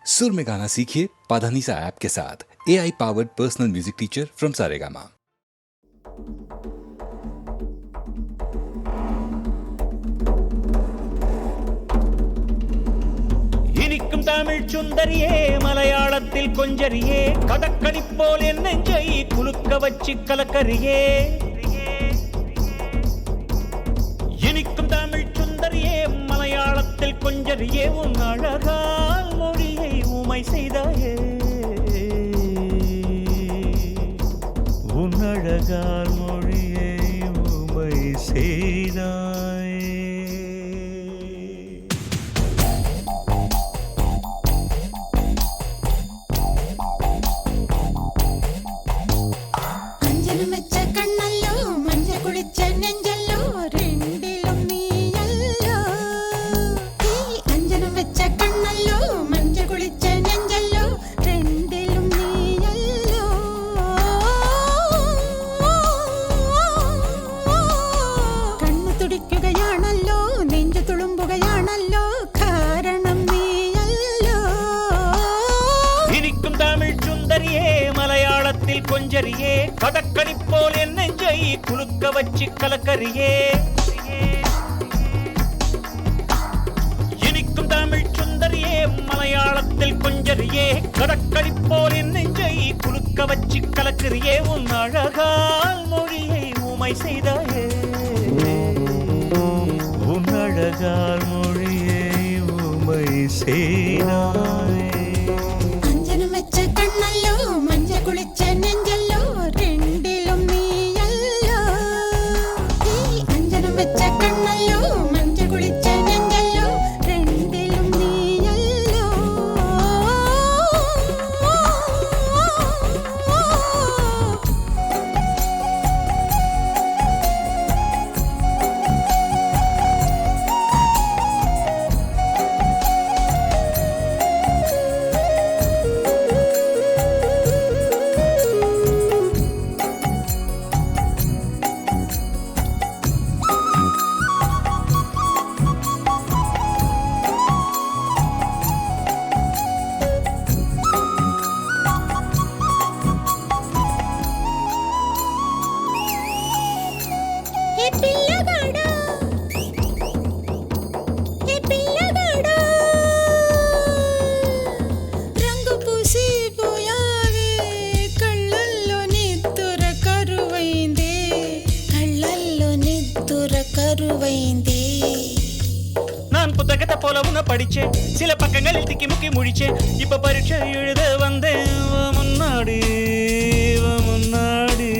सुर में गाना सीखिए पाधानीसा ऐप के साथ। AI powered personal music teacher from Saregama. இனிக்கும் தமிழ் சுந்தரியே, மலையாளத்தில் கொஞ்சரியே, கடற்கனி போல் என் நெஞ்சை குலுக்க வச்சு கலக்கரியே. இனிக்கும் தமிழ் சுந்தரியே, மலையாளத்தில் கொஞ்சரியே, உன் அழகால் மொழியை ஊமை செய்தாயே. உன் அழகால் மொழியை ஊமை செய்தாயே. மலையாளத்தில் கொஞ்சரியே, கடற்கனி போல் என் நெஞ்சை குலுக்க வச்சு கலக்கரியே. இனிக்கும் தமிழ் சுந்தரியே, மலையாளத்தில் கொஞ்சரியே, கடற்கனி போல் என் நெஞ்சை குலுக்க வச்சு கலக்கரியே. உன் அழகால் மொழியை ஊமை செய்தாயே. உன் அழகால் மொழியை ஊமை செய்தாயே. நான் புத்தகத்தை போல உன்னை படிச்சேன், சில பக்கங்களில் திக்கி முக்கி முடிச்சேன். இப்ப பரீட்சை எழுத வந்தேன் முன்னாடி முன்னாடி.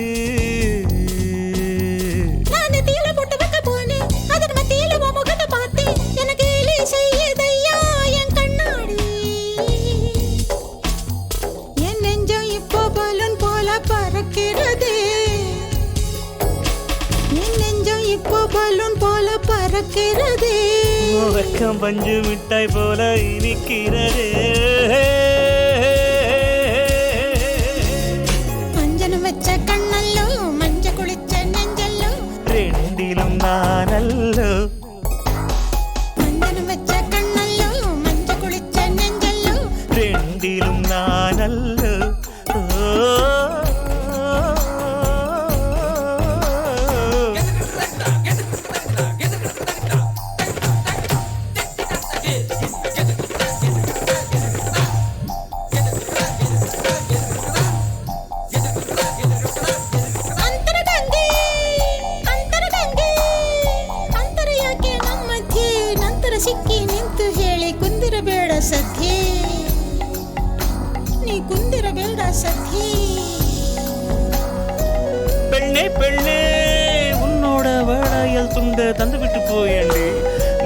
நான் தீல போட்டு வைக்க போனேன், அதன் மத்தியில முகத்தை பார்த்தேன். எனக்கு செய்யதையா என் கண்ணாடி. என் நெஞ்சம் இப்போ பலன் போல பறக்கிறதே. என் நெஞ்சம் இப்போ பலூன் போல பறக்கிறதே. வெக்கம் பஞ்சு மிட்டாய் போல இனிக்கிறதே. மஞ்சள் வச்ச கண்ணல்லோ, மஞ்ச குளிச்ச நெஞ்சல்லோ, ரெண்டிலும் நானல்லோ. மஞ்சள் வச்ச கண்ணல்லோ, மஞ்ச குளிச்ச நெஞ்சல்லோ, ரெண்டிலும் நானல்லோ. ಸಿಕ್ಕಿ ನಿಂತು ಹೇಳಿ ಕುಂದಿರಬೇಡ ಸದ್ಯೆ, ನೀ ಕುಂದಿರಬೇಡ ಸದ್ಯೆ. பெண்ணே பெண்ணே, உன்னோட வளையல் துண்ட தந்து விட்டு போயேண்டி.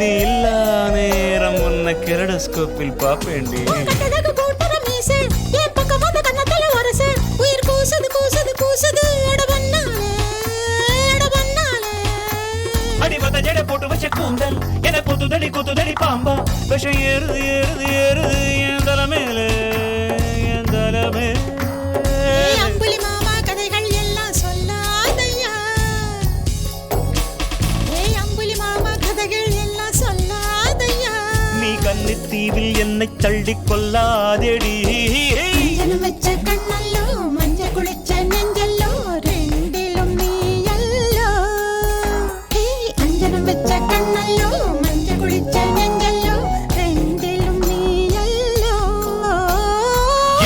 நீ இல்லா நேரம் உன்னை கெரடஸ்கோப்பில் பாப்பேண்டி. உயிர் கூசது கூசது கூசது அடிவத ஜட போட்டு வச்ச கூந்தல் என குத்துதடி பாம்பா. விஷம் ஏறுது ஏறுது ஏறுது என் தலைமையில என் தலைமே. அம்புலி மாமா கதைகள் எல்லாம் சொல்லாதையா. அம்புலி மாமா கதைகள் எல்லாம் சொல்லாதையா. நீ கன்னித்தீவில் என்னை தள்ளி கொல்லாதேடி அஞ்சனம் வச்ச கண்ணல்லோ மஞ்ச குளிச்ச நெஞ்சல்லோ ரெண்டிலும் நீயல்லோ அஞ்சனம் வச்ச கண்ணல்லோ மஞ்ச குளிச்ச நெஞ்சல்லோ ரெண்டிலும் நீயல்லோ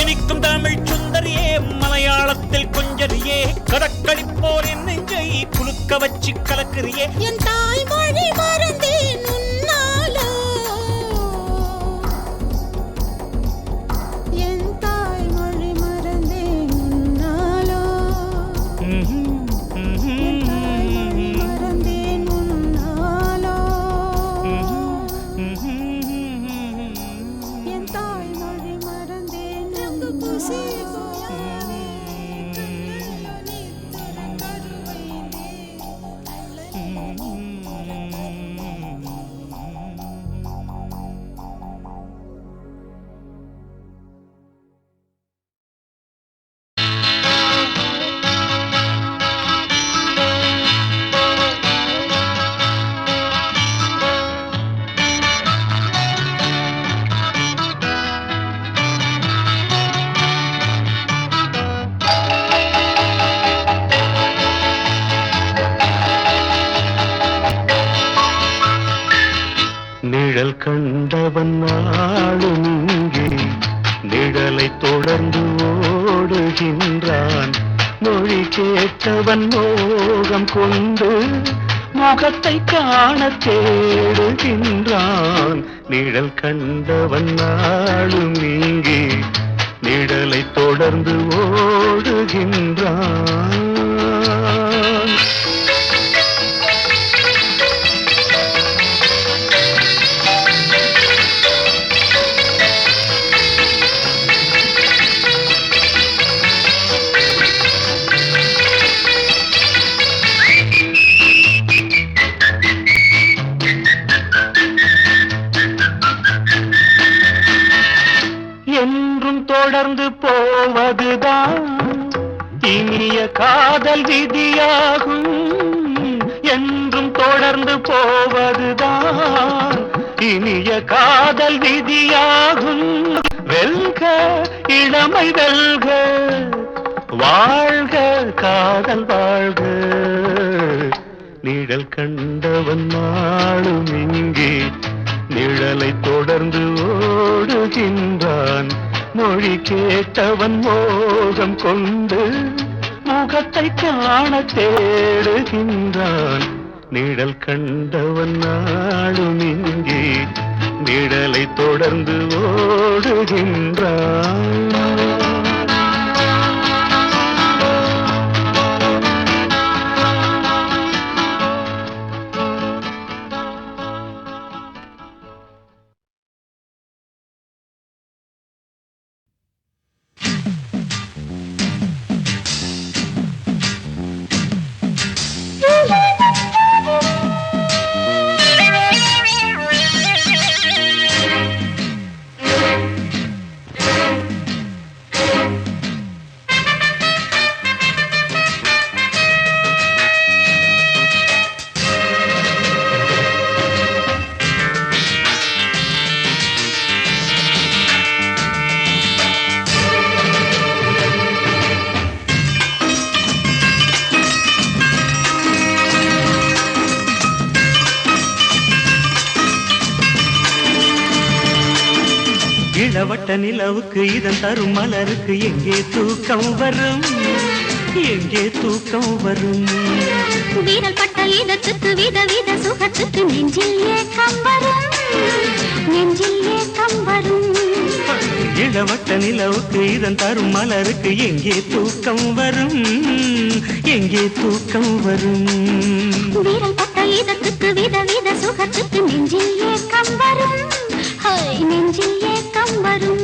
இனிக்கும் தமிழ் சுந்தரியே மலையாளத்தில் கொஞ்சரியே கடற்கடிப்போர் என் நெஞ்சை குலுக்க வச்சு கலக்குறியே என் தாய்மொழி மறந்தேன் உன்னாலோ என் தாய்மொழி மறந்தேன் உன்னாலோ என் தாய்மொழி மறந்தேன் உன்னாலோ என் தாய்மொழி மறந்தேன் ரங்கு பூசி நிழல் கண்டவன் நாளும் இங்கே நிழலை தொடர்ந்து ஓடுகின்றான் மொழி கேட்டவன் மோகம் கொண்டு முகத்தை காண தேடுகின்றான் நிழல் கண்டவன் நாளும் இங்கே நிழலை தொடர்ந்து ஓடுகின்றான் என்றும் தொடர்ந்து போவதுதான் இனிய காதல் விதியாகும் என்றும் தொடர்ந்து போவதுதான் இனிய காதல் விதியாகும் வெல்க இளமை வெல்க வாழ்க காதல் வாழ்க நிழல் கண்டவன் நாளும் இங்கே நிழலை தொடர்ந்து ஓடுகின்றான் மொழி கேட்டவன் மோகம் கொண்டு முகத்தை காண தேடுகின்றான் நிழல் கண்டவன் நாளும் இங்கே நிழலை தொடர்ந்து ஓடுகின்றான் இளவட்ட நிலவுக்கு இதன் தரும் மலருக்கு எங்கே தூக்கம் வரும் எங்கே தூக்கம் வரும் வீரல் பட்ட இதத்துக்கு வித வித சுகத்துக்கு நெஞ்சில் ஏக்கம் வரும் நெஞ்சில் ஏக்கம் வரும் இளவட்ட நிலவுக்கு இதன் தரும் மலருக்கு எங்கே தூக்கம் வரும் எங்கே தூக்கம் வரும் வீரல் பட்ட இதத்துக்கு வித வித சுகத்துக்கு நெஞ்சில் ஏக்கம் வரும் நெஞ்சில் ஏக்கம் வரும்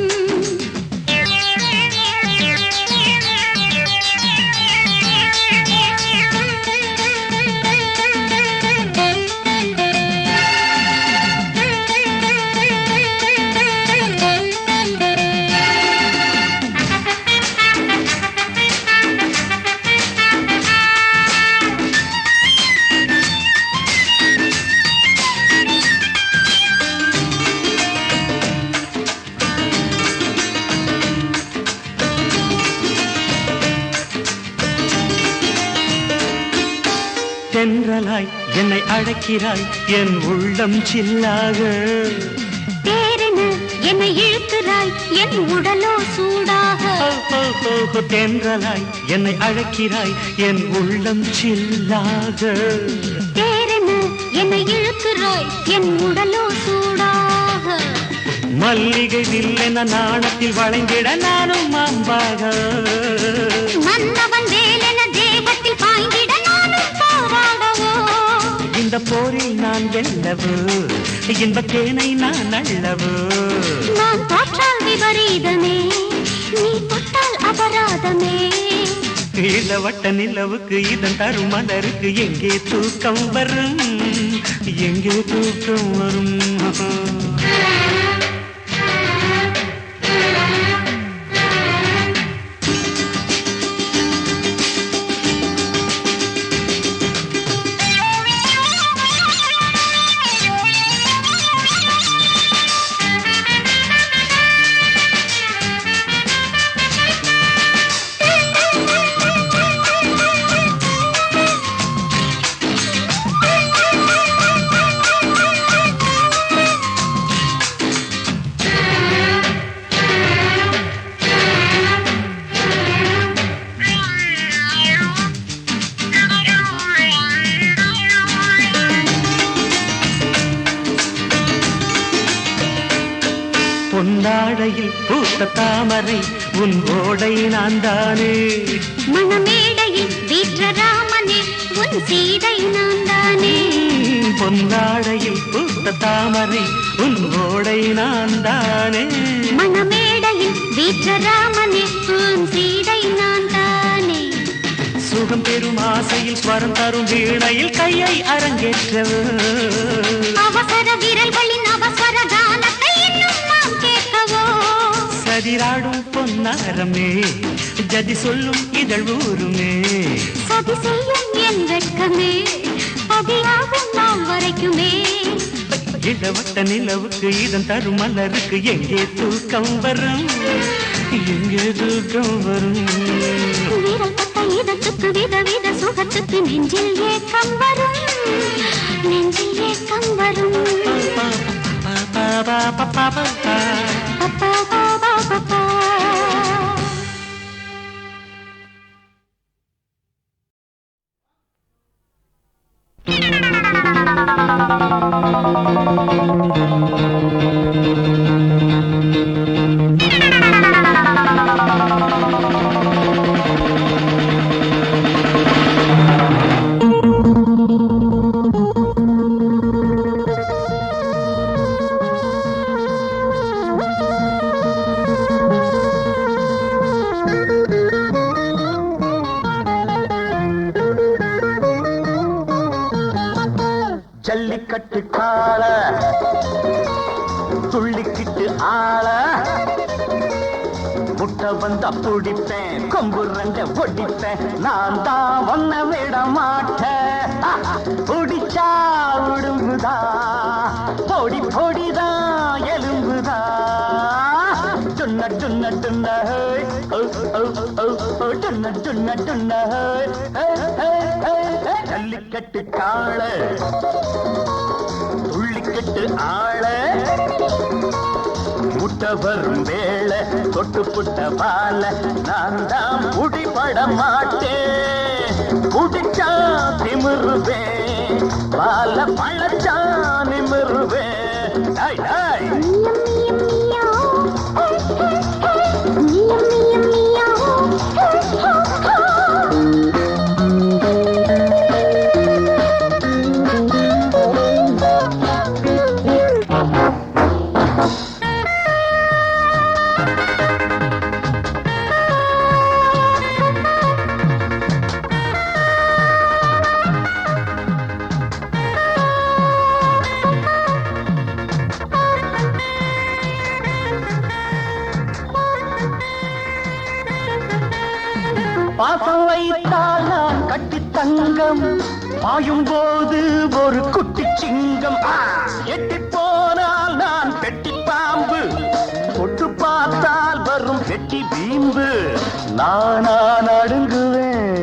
தென்றலாய் என்னை அழைக்கிறாய் என் உள்ளம் சில்லாக தேரென என்னை இழுக்கிறாய் என் உடலோ சூடாக தென்றலாய் என்னை அழைக்கிறாய் என் உள்ளம் சில்லாக தேரென என்னை இழுக்கிறாய் என் உடலோ சூடாக மல்லிகை வில்லென நாணத்தில் வளைந்திட நானும் மாம்பாக மன்னவன் வேலென தேகத்தில் பாய்ந்திட நானும் போராடவோ இந்த போரில் நான் வெல்லவோ இன்பத் தேனை நான் அள்ளவோ நான் தோற்றால் விபரீதமே நீ தொட்டால் அபராதமே இளவட்ட நிலவுக்கு இதன் தரும் மலருக்கு எங்கே தூக்கம் வரும் எங்கே தூக்கம் வரும் பொன்னாடையில் பூத்த தாமரை உன் ஓடை நான் தானே மணமேடையில் வீற்ற ராமனே உன் சீதை நான் தானே பொன்னாடையில் பூத்த தாமரை உன் ஓடை நான் தானே மணமேடையில் வீற்ற ராமனே உன் சீதை நான் தானே சுகம் பெறும் ஆசையில் ஸ்வரம் தரும் வீணையில் கையை அரங்கேற்றவோ அவசர விரல்களின் அவசர கானத்தை இன்னும் நாம் கேட்கவோ சதிராடும் பொன்னாரமே ஜதி சொல்லும் இதழ் ஊருமே சதி செய்யும் என் வெட்கமே பதியாகும் நாம் வரைக்குமே இளவட்ட நிலவுக்கு இதன் தரும் மலருக்கு எங்கே தூக்கம் வரும் எங்கே தூக்கம் வரும் விரல் பட்ட இதத்துக்கு விதவித சுகத்துக்கு நெஞ்சில் ஏக்கம் வரும் நெஞ்சில் ஏக்கம் வரும் அப்பா பாபா பாப்பா ஜல்லிக்கட்டு கால துள்ளிக்கிட்டு ஆள முட்டை வந்தா பிடிப்பேன் கொம்பு ரெண்ட ஒடிப்பேன் நான் தான் ஒன்ன விட மாட்டேன் பிடிச்சா விடுங்குதா பொடி பொடிதான் எலும்புதா டுன்ன டுன்ன டுன்ன டுன்ன டுன்ன டுன்ன ஜல்லிக்கட்டு காள துள்ளிக்கட்டு ஆள முட்டை வரும் வேளை தொட்டு புட்ட பால நான் தான் முடிபட மாட்டேன் புடிச்சா திமிருவேன் பால பழச்சா நிமிருவேன் டாய் டாய் பாசம் வைத்தால் நான் கட்டி தங்கம் பாயும் போது ஒரு குட்டி சிங்கம் எட்டி போனால் நான் பெட்டி பாம்பு தொட்டு பார்த்தால் வரும் வெட்டி பீம்பு நானா நடுங்குவேன்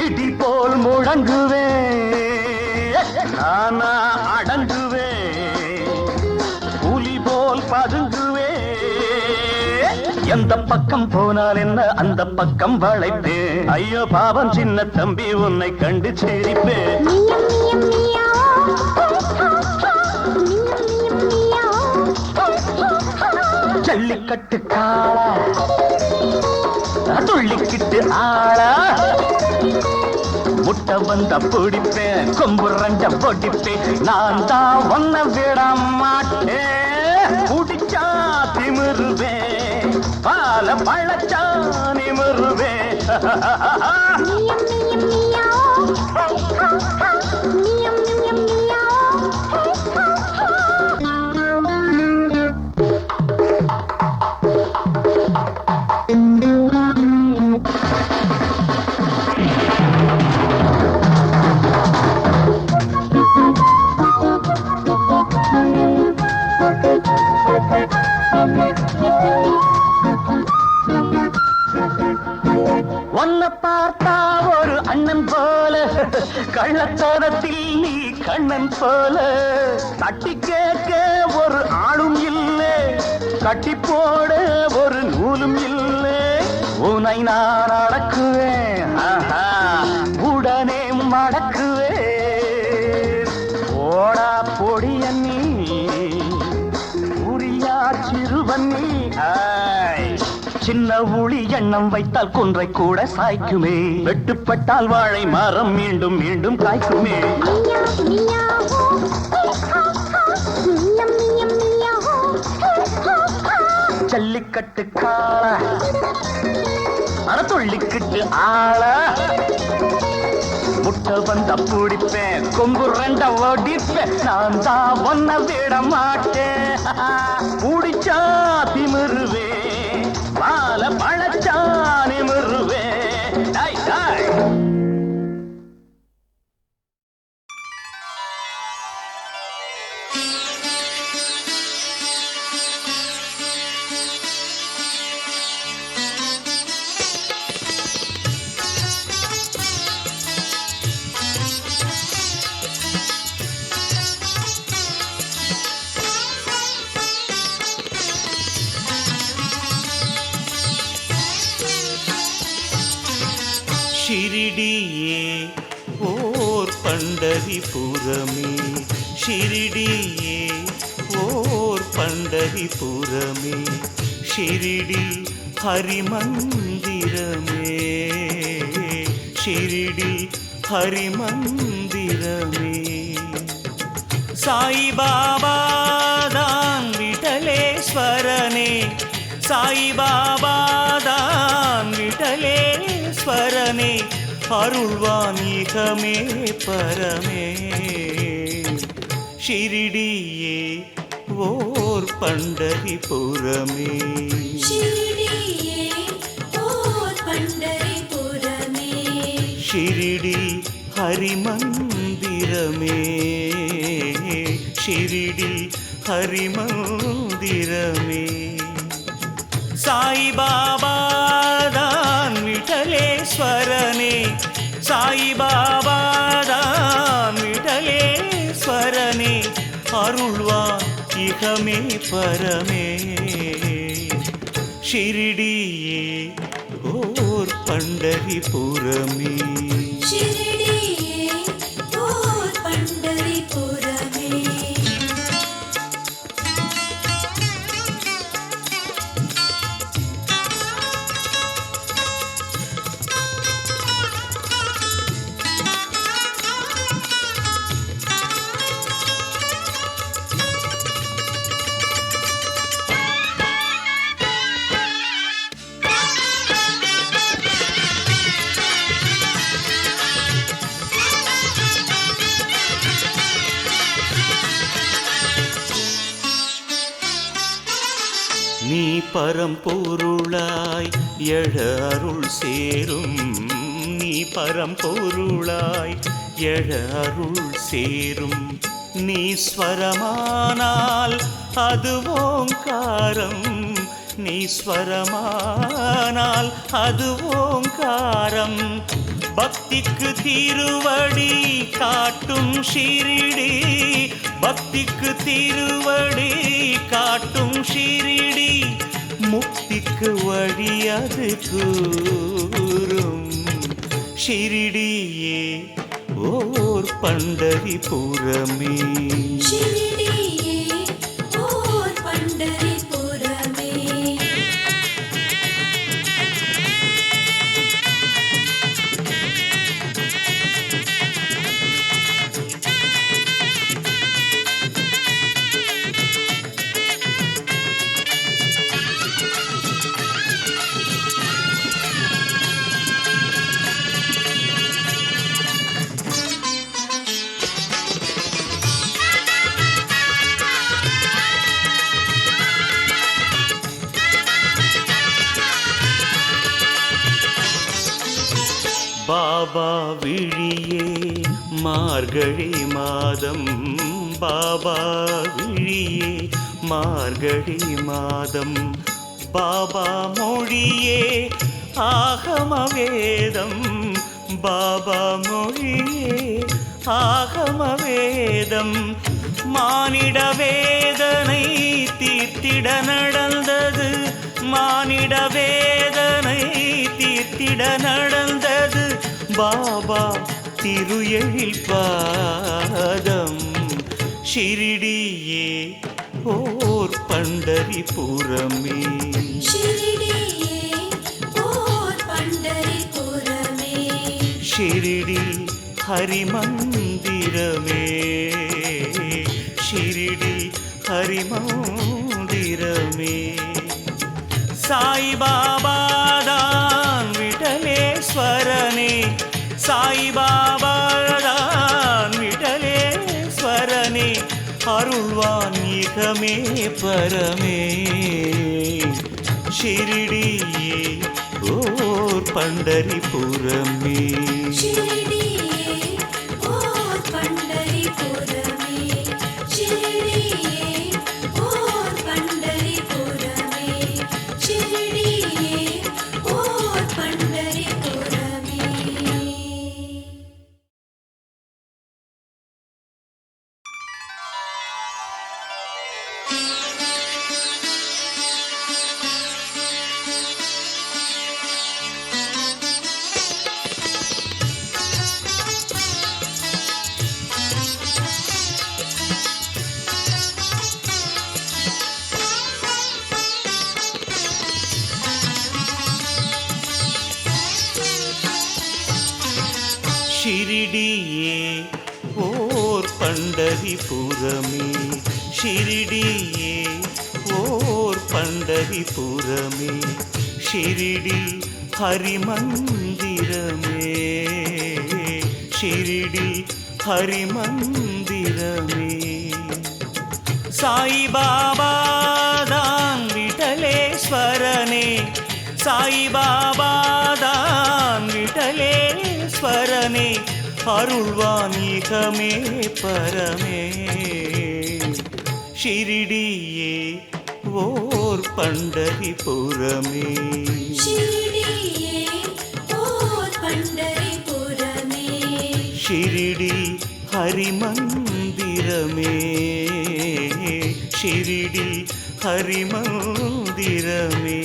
இடி போல் முழங்குவேன் நானா அடங்குவேன் புலி போல் பதுங்குவேன் எந்த பக்கம் போனால் என்ன அந்த பக்கம் வளைப்பேன் ஐயோ பாவம் சின்ன தம்பி உன்னை கண்டு சிரிப்பேன் ஜல்லிக்கட்டு காளா துள்ளிக்கிட்டு ஆளா முட்டை வந்த பிடிப்பேன் கொம்பு ரெண்ட பொடிப்பேன் நான் தான் ஒன்ன விட மாட்டேன் குடிச்சா திமிருவேன் பால பழச்சா நிமிருவேன் உன்னை பார்த்தா ஒரு அண்ணன் போல கள்ளத்தோரத்தில் நீ கண்ணன் போல தட்டி கேட்க ஒரு ஆளும் இல்லை கட்டி போட ஒரு நூலும் இல்லை உன்னை நான் அடக்குவேன் உடனே மடக்குவேன் ஓடா பொடிய நீ உரியா சிறுவன்னி சின்ன ஊழி எண்ணம் வைத்தால் குன்றை கூட சாய்க்குமே வெட்டுப்பட்டால் வாழை மரம் மீண்டும் மீண்டும் காய்க்குமே ஜல்லிக்கட்டு காளா அறத்துள்ளிக்கிட்டு ஆளா முட்டை வந்த பிடிப்பேன் கொம்பு ரெண்ட ஓடிப்பேன் நான் தான் ஒன்ன விட மாட்டேன் முடிச்சா திமிருவே பால பழச்சா நிமிருவே டாய் டாய் ஷிரிடியே ஓர் பண்டரிபுரமே ஷிரிடியே ஓர் பண்டரிபுரமே ஷிரிடி ஹரிமந்திரமே ஷிரிடி ஹரிமந்திரமே சாயிபாபா தான் விட்டலேஸ்வரனே சாயிபாபா தான் விட்டலேஸ்வரனே அருள்வான் இகமே பரமே ஷிரிடியே ஓர் பண்டரிபுரமே ஷிரிடியே ஓர் பண்டரிபுரமே ஷிரிடி ஹரிமந்திரமே ஷிரிடி ஹரிமந்திரமே சாயிபாபா தான் விட்டலேஸ்வரனே சாயிபாபா தான் விட்டலேஸ்வரனே அருள்வான் இகமே பரமே ஷிரிடியே ஓர் பண்டரிபுரமே ஷிரிடியே ஓர் பண்டரிபுரமே நீ பரம்பொருளாய் எழ அருள் சேரும் நீ பரம்பொருளாய் எழ அருள் சேரும் நீ ஸ்வரமானால் அது ஓங்காரம் நீ ஸ்வரமானால் அது ஓங்காரம் பக்திக்கு திருவடி காட்டும் ஷிரிடி, பக்திக்கு திருவடி காட்டும் ஷிரிடி, முக்திக்கு வழி அது கூறும் ஷிரிடியே ஓர் பண்டரிபுரமே. ஷிரடியே ஓர் பண்டரிபுரமே. பாபா விழியே மார்கழி மாதம், பாபா விழியே மார்கழி மாதம், பாபா மொழியே ஆகம வேதம், பாபா மொழியே ஆகம வேதம், மானிட வேதனை தீர்த்திட நடந்தது, மானிட வேதனை தீர்த்திட நடந்தது பாபா திருஎழில் பாதம். ஷிரிடியே ஓர் பண்டரிபுரமே. ஷிரடியே ஓர் பண்டரிபுரமே. ஷிரிடி ஹரிமந்திரமே, ஷிரிடி ஹரிமந்திரமே. சாய்பாபாதான் விட்டலேஸ்வரனே, சாய்பாபாதான் விட்டலேஸ்வரனே, அருள்வான் இகமே பரமே. ஷிரிடியே ஓர் பண்டரிபுரமே. ஷிரடியே ஓர் பண்டரிபுரமே. ஷிரடியே ஓர் பண்டரிபுரமே. ஷிரடியே ஓர் பண்டரிபுரமே. ஷிரிடியே ஓர் பண்டரிபுரமே. ஷிரிடியே ஓர் பண்டரிபுரமே. ஷிரிடி ஹரிமந்திரமே, ஷிரிடி ஹரிமந்திரமே. சாய்பாபாதான் விட்டலேஸ்வரனே, சாய்பாபாதான் விட்டலேஸ்வரனே, அருள்வான் இகமே பரமே. ஷிரிடியே ஓர் பண்டரிபுரமே. ஷிரடியே ஓர் பண்டரிபுரமே. ஷிரிடி ஹரிமந்திரமே, ஷிரிடி ஹரிமந்திரமே.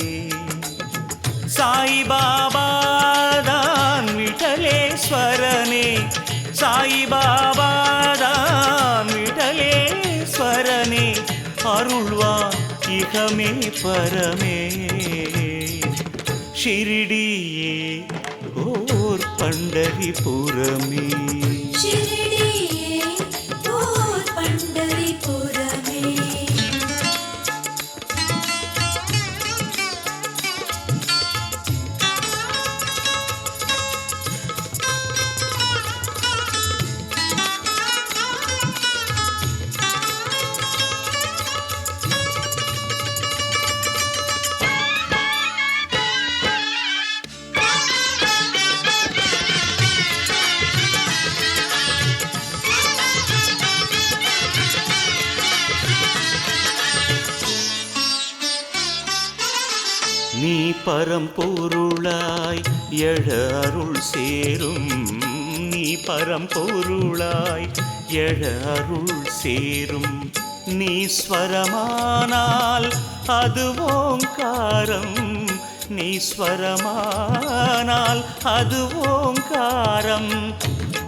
சாய்பாபாதான் விட்டலேஸ்வரனே, சாய்பாபாதான் விட்டலேஸ்வரனே, அருள்வான் இகமே பரமே. ஷிரிடியே ஓர் பண்டரிபுரமே. ஷிரடியே ஓர் பண்டரிபுரமே. நீ பரம்பொருளாய் எழ அருள் சேரும் நீ பரம்பொருளாய் எழ அருள் சேரும் நீ ஸ்வரமானால் அது ஓங்காரம் நீ ஸ்வரமானால் அது ஓங்காரம்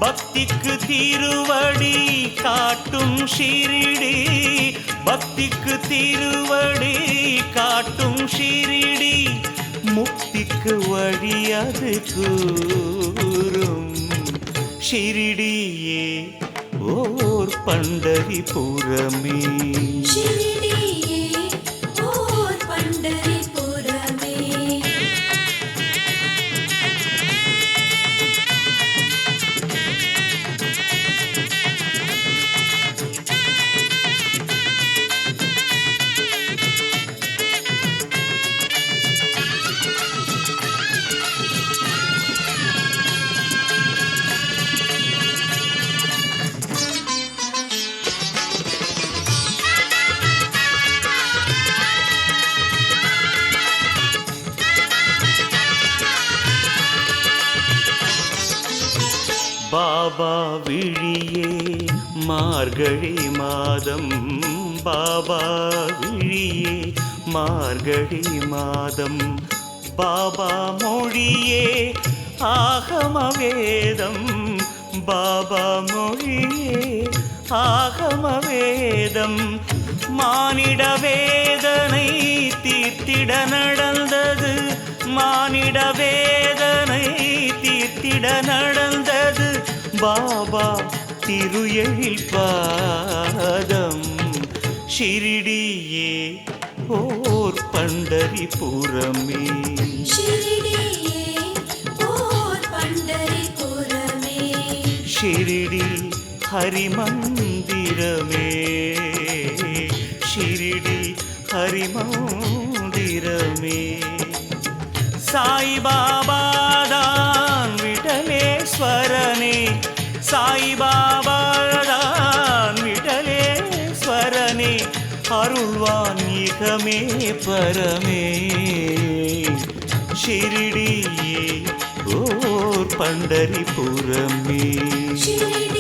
பக்திக்கு திருவடி காட்டும் ஷிரிடி பக்திக்கு திருவடி காட்டும் ஷிரிடி முக்திக்கு வழி அது கூறும் ஷிரிடியே ஓர் பண்டரிபுரமே ஷிரடியே ஓர் பண்டரிபுரமே பாபா விழியே மார்கழி மாதம் பாபா விழியே மார்கழி மாதம் பாபா மொழியே ஆகம வேதம் பாபா மொழியே ஆகம வேதம் மானிட வேதனை தீர்த்திட நடந்தது மானிட வேதனை தீர்த்திட நடந்தது பாபா திரு எழில் பாதம் ஷிரிடியே ஓர் பண்டரிபுரமே ஷிரடியே ஓர் பண்டரிபுரமே ஷிரிடி ஹரிமந்திரமே ஷிரிடி ஹரிமந்திரமே சாய்பாபாதான் விடலேஸ்வரனே சாய்பாபாதான் விடலேஸ்வரனே அருள்வான் இகமே பரமே ஷிரிடியே ஓர் பண்டரிபுரமே ஷிரடி